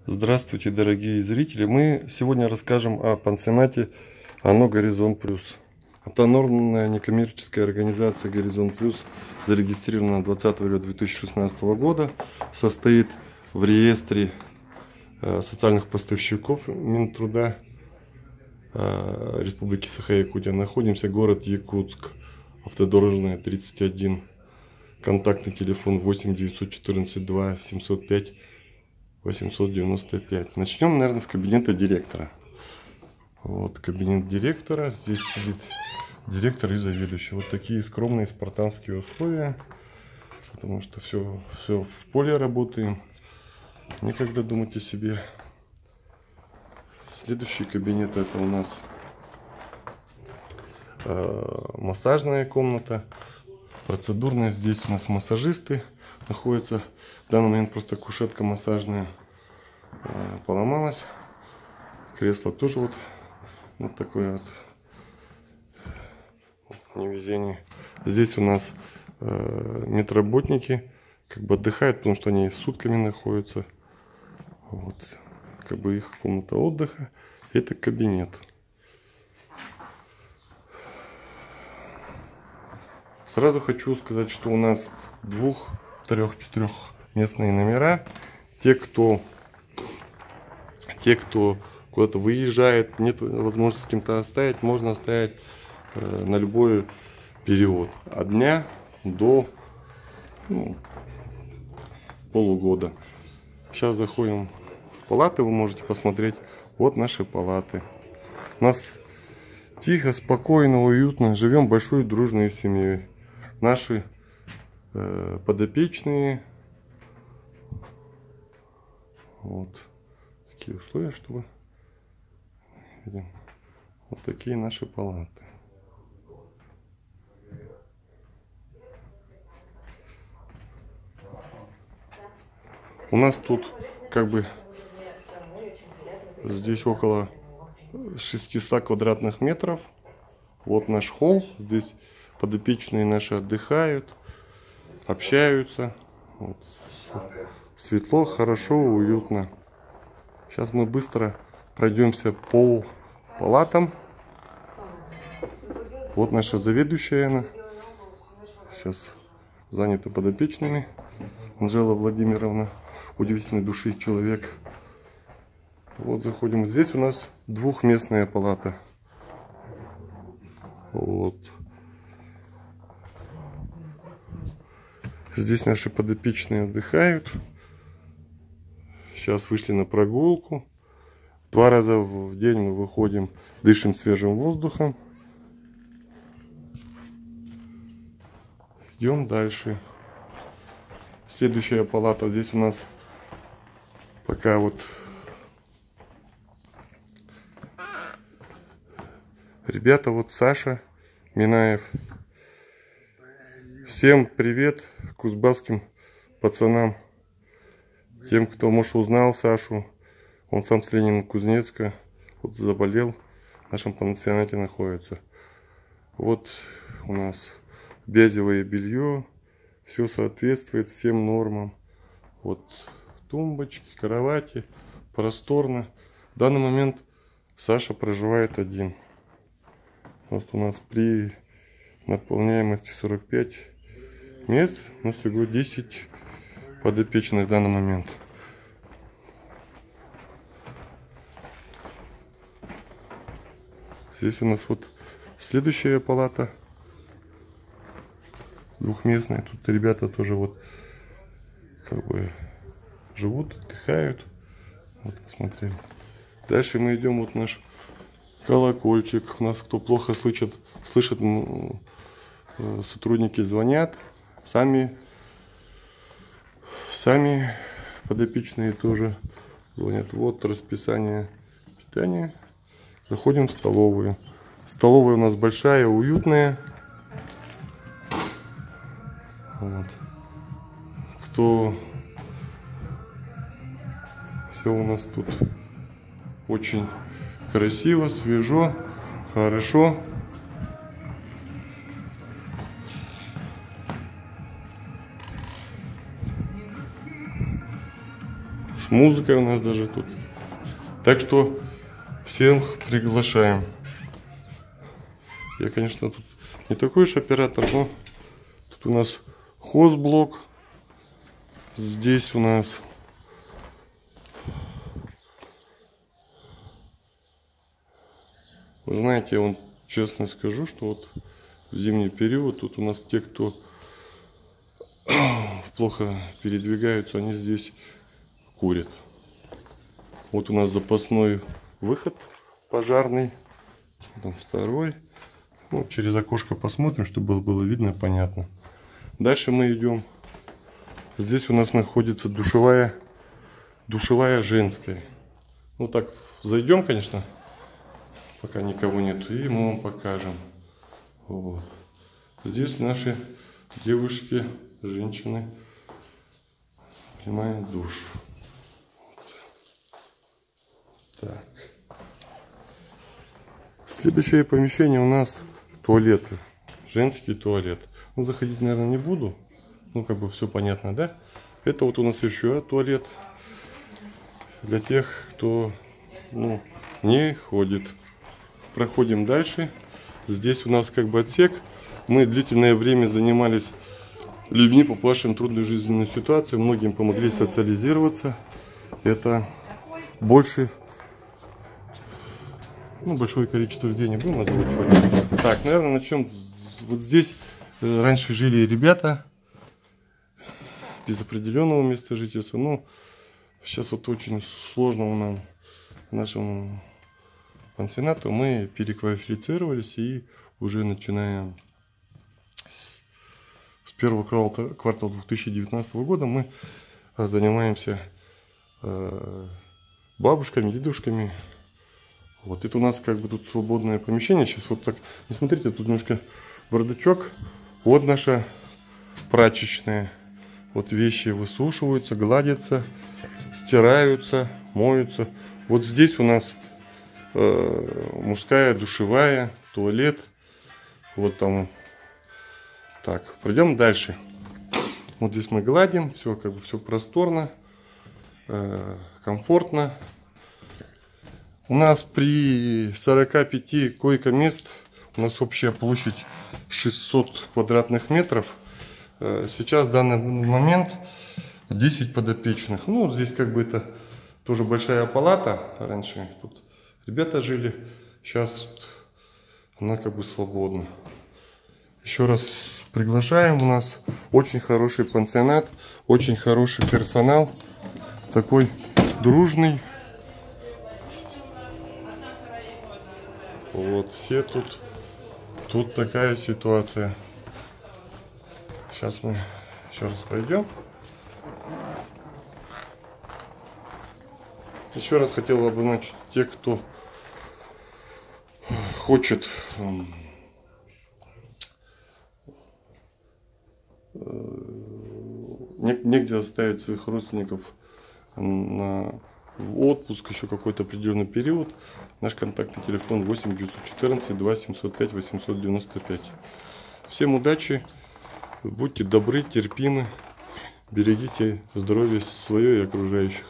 Здравствуйте, дорогие зрители! Мы сегодня расскажем о пансионате ОНО «Горизонт Плюс». Автономная некоммерческая организация «Горизонт Плюс» зарегистрирована 20 июля 2016 года, состоит в реестре социальных поставщиков Минтруда Республики Саха-Якутия. Находимся город Якутск, автодорожная 31, контактный телефон 8 914 2 705 895. Начнем, наверное, с кабинета директора. Вот кабинет директора. Здесь сидит директор и заведующий. Вот такие скромные спартанские условия, потому что все в поле работаем. Некогда думать о себе. Следующий кабинет — это у нас массажная комната, процедурная. Здесь у нас массажисты находятся. В данный момент просто кушетка массажная поломалась. Кресло тоже вот такое вот невезение. Здесь у нас медработники как бы отдыхают, потому что они сутками находятся. Вот как бы их комната отдыха. Это кабинет. Сразу хочу сказать, что у нас 2-, 3-, 4-местные номера. Те, кто куда-то выезжает, нет возможности с кем-то оставить, можно оставить на любой период. От дня до полугода. Сейчас заходим в палаты, вы можете посмотреть. Вот наши палаты. У нас тихо, спокойно, уютно. Живем большой дружной семьей. Наши подопечные. Вот такие условия, чтобы видим. Вот такие наши палаты. У нас тут как бы здесь около 600 квадратных метров. Вот наш холл. Здесь подопечные наши отдыхают, общаются. Вот. Светло, хорошо, уютно. Сейчас мы быстро пройдемся по палатам. Вот наша заведующая, она сейчас занята подопечными. Анжела Владимировна, удивительной души человек. Вот заходим. Здесь у нас 2-местная палата. Вот. Здесь наши подопечные отдыхают. Сейчас вышли на прогулку. 2 раза в день мы выходим, дышим свежим воздухом. Идем дальше. Следующая палата. Здесь у нас пока вот ребята, вот Саша Минаев. Всем привет кузбасским пацанам. Тем, кто, может, узнал Сашу. Он сам с Ленина-Кузнецка. Вот заболел. В нашем пансионате находится. Вот у нас бязевое белье. Все соответствует всем нормам. Вот тумбочки, кровати. Просторно. В данный момент Саша проживает один. Вот у нас при наполняемости 45 мест, но всего 10 подопечных в данный момент. Здесь у нас вот следующая палата, 2-местная. Тут ребята тоже вот как бы живут, отдыхают. Вот посмотрели. Дальше мы идем. Вот наш колокольчик. У нас, кто плохо слышит, сотрудники звонят. Сами подопечные тоже звонят. Вот расписание питания. Заходим в столовую. Столовая у нас большая, уютная. Вот. Все у нас тут очень красиво, свежо, хорошо. С музыкой у нас даже тут. Так что всех приглашаем. Я, конечно, тут не такой уж оператор, но тут у нас хозблок. Здесь у нас вы знаете, я вам честно скажу, что вот в зимний период тут у нас те, кто плохо передвигаются, они здесь курят. Вот у нас запасной выход пожарный, там второй. Ну, через окошко посмотрим, чтобы было видно, понятно. Дальше мы идем. Здесь у нас находится душевая женская. Ну так, зайдем, конечно, пока никого нет, и мы вам покажем. Вот. Здесь наши девушки, женщины принимают душ. Вот. Так. Следующее помещение у нас туалеты. Женский туалет. Ну, заходить, наверное, не буду. Ну, как бы все понятно, да? Это вот у нас еще туалет для тех, кто, ну, не ходит. Проходим дальше. Здесь у нас как бы отсек. Мы длительное время занимались людьми, попавшими в трудную жизненную ситуацию. Многим помогли социализироваться. Это больше, ну, большое количество людей, не будем озвучивать. Так, наверное, начнем. Вот здесь раньше жили ребята без определенного места жительства. Ну, сейчас вот очень сложно нам, нашему пансионату. Мы переквалифицировались и уже начинаем с первого квартала 2019 года мы занимаемся бабушками, дедушками. Вот это у нас как бы тут свободное помещение. Сейчас вот так, не смотрите, тут немножко бардачок. Вот наша прачечная. Вот вещи высушиваются, гладятся, стираются, моются. Вот здесь у нас мужская душевая, туалет. Вот там. Так, пройдем дальше. Вот здесь мы гладим, все как бы все просторно, комфортно. У нас при 45 койко-мест у нас общая площадь 600 квадратных метров. Сейчас в данный момент 10 подопечных. Ну, здесь как бы это тоже большая палата. Раньше тут ребята жили, сейчас она как бы свободна. Еще раз приглашаем. У нас очень хороший пансионат, очень хороший персонал. Такой дружный. Вот все тут такая ситуация. Сейчас мы еще раз пройдем. Еще раз хотел бы обозначить те, кто хочет негде оставить своих родственников в отпуск еще какой-то определенный период. Наш контактный телефон 8 914 2 705 895. Всем удачи, будьте добры, терпимы, берегите здоровье свое и окружающих.